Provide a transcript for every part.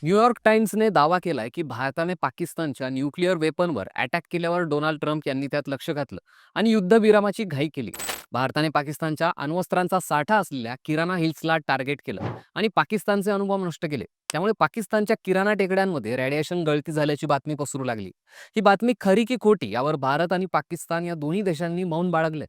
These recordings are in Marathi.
न्यूयॉर्क टाइम्सने दावा केलाय की भारताने पाकिस्तानच्या न्यूक्लिअर वेपनवर अटॅक केल्यावर डोनाल्ड ट्रम्प यांनी त्यात लक्ष घातलं आणि युद्धविरामाची घाई केली. भारताने पाकिस्तानच्या अण्वस्त्रांचा साठा असलेल्या किराणा हिल्सला टार्गेट केलं आणि पाकिस्तानचे अनुभव नष्ट केले. त्यामुळे पाकिस्तानच्या किराणा टेकड्यांमध्ये रेडिएशन गळती झाल्याची बातमी पसरू लागली. ही बातमी खरी की खोटी यावर भारत आणि पाकिस्तान या दोन्ही देशांनी मौन बाळगले.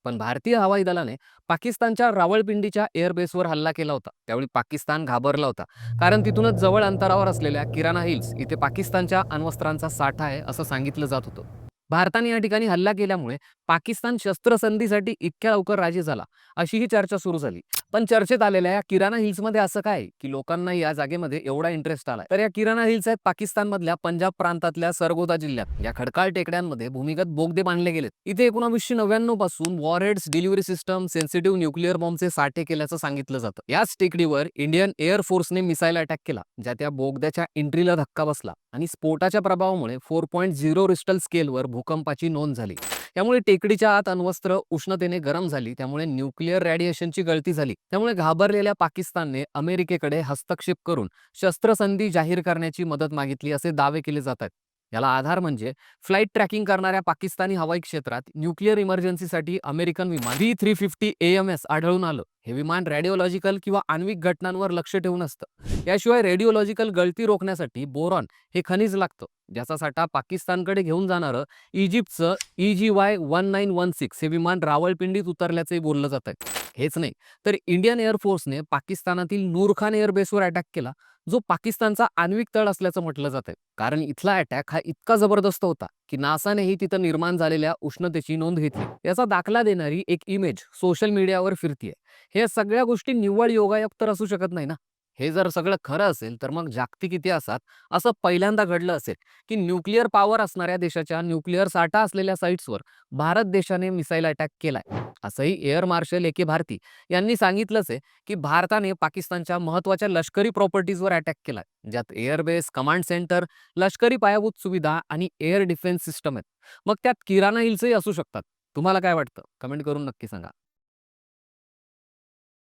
पण भारतीय हवाई दलाने पाकिस्तानच्या रावळपिंडीच्या एअरबेसवर हल्ला केला होता. त्यावेळी पाकिस्तान घाबरला होता, कारण तिथूनच जवळ अंतरावर असलेल्या किराणा हिल्स इथे पाकिस्तानच्या अण्वस्त्रांचा साठा आहे असं सांगितलं जात होतं. भारताने या ठिकाणी हल्ला केल्यामुळे पाकिस्तान शस्त्रसंधीसाठी इतक्या लवकर राजी झाला, अशी ही चर्चा सुरू झाली. पण चर्चेत आलेल्या या किराणा हिल्समध्ये असं काय आहे, की लोकांना या जागेमध्ये एवढा इंटरेस्ट आलाय? तर या किराणा हिल्स आहेत पाकिस्तानमधल्या पंजाब प्रांतातल्या सरगोदा जिल्ह्यात. या खडकाळ टेकड्यांमध्ये भूमिगत बोगदे बांधले गेलेत. इथे 1999 पासून warheads, delivery system, sensitive nuclear बॉम्बचे साठे केल्याचं सांगितलं जातं. याच टेकडीवर इंडियन एअर फोर्सने मिसाईल अटॅक केला, ज्या त्या बोगद्याच्या एंट्रीला धक्का बसला आणि स्फोटाच्या प्रभावामुळे 4.0 रिस्टर स्केलवर भूकंपाची नोंद झाली. त्यामुळे टेकडीच्या आत अण्वस्त्र उष्णतेने गरम झाली, त्यामुळे न्यूक्लिअर रेडिएशनची गळती झाली. त्यामुळे घाबरलेल्या पाकिस्तानने अमेरिकेकडे हस्तक्षेप करून शस्त्रसंधी जाहीर करण्याची मदत मागितली, असे दावे केले जातात. याला आधार म्हणजे फ्लाईट ट्रॅकिंग करणाऱ्या पाकिस्तानी हवाई क्षेत्रात न्यूक्लिअर इमर्जन्सीसाठी अमेरिकन विमान V350 AMS आढळून आलं. हे विमान रेडिओलॉजिकल किंवा आण्विक घटनांवर लक्ष ठेवून असतं. याशिवाय रेडिओलॉजिकल गळती रोखण्यासाठी बोरॉन हे खनिज लागतं, ज्याचा साठा पाकिस्तानकडे घेऊन जाणारं इजिप्तचं EGY-1916 हे विमान रावळपिंडीत उतरल्याचे बोललं जात आहे. हेच नाही, तर इंडियन एअर फोर्सने पाकिस्तानातील नूरखान एअरबेसवर अटॅक केला, जो पाकिस्तानचा आण्विक तळ असल्याचं म्हटलं जात आहे. कारण इथला अटॅक हा इतका जबरदस्त होता की नासानेही तिथं निर्माण झालेल्या उष्णतेची नोंद घेतली. याचा दाखला देणारी एक इमेज सोशल मीडियावर फिरतीये. हे सगळ्या गोष्टी निव्वळ योगायोग तर असू शकत नाही ना. हे जर सगळं खरं असेल तर मग जागतिक इतिहासात असं पहिल्यांदा घडलं असेल की न्यूक्लिअर पॉवर असणाऱ्या देशाच्या न्यूक्लिअर साठा असलेल्या साईट्सवर भारत देशाने मिसाईल अटॅक केलाय. असंही एअर मार्शल AK भारती यांनी सांगितलंच आहे की भारताने पाकिस्तानच्या महत्त्वाच्या लष्करी प्रॉपर्टीजवर अटॅक केलाय, ज्यात एअरबेस, कमांड सेंटर, लष्करी पायाभूत सुविधा आणि एअर डिफेन्स सिस्टम आहेत. मग त्यात किराणा हिल्सही असू शकतात. तुम्हाला काय वाटतं? कमेंट करून नक्की सांगा.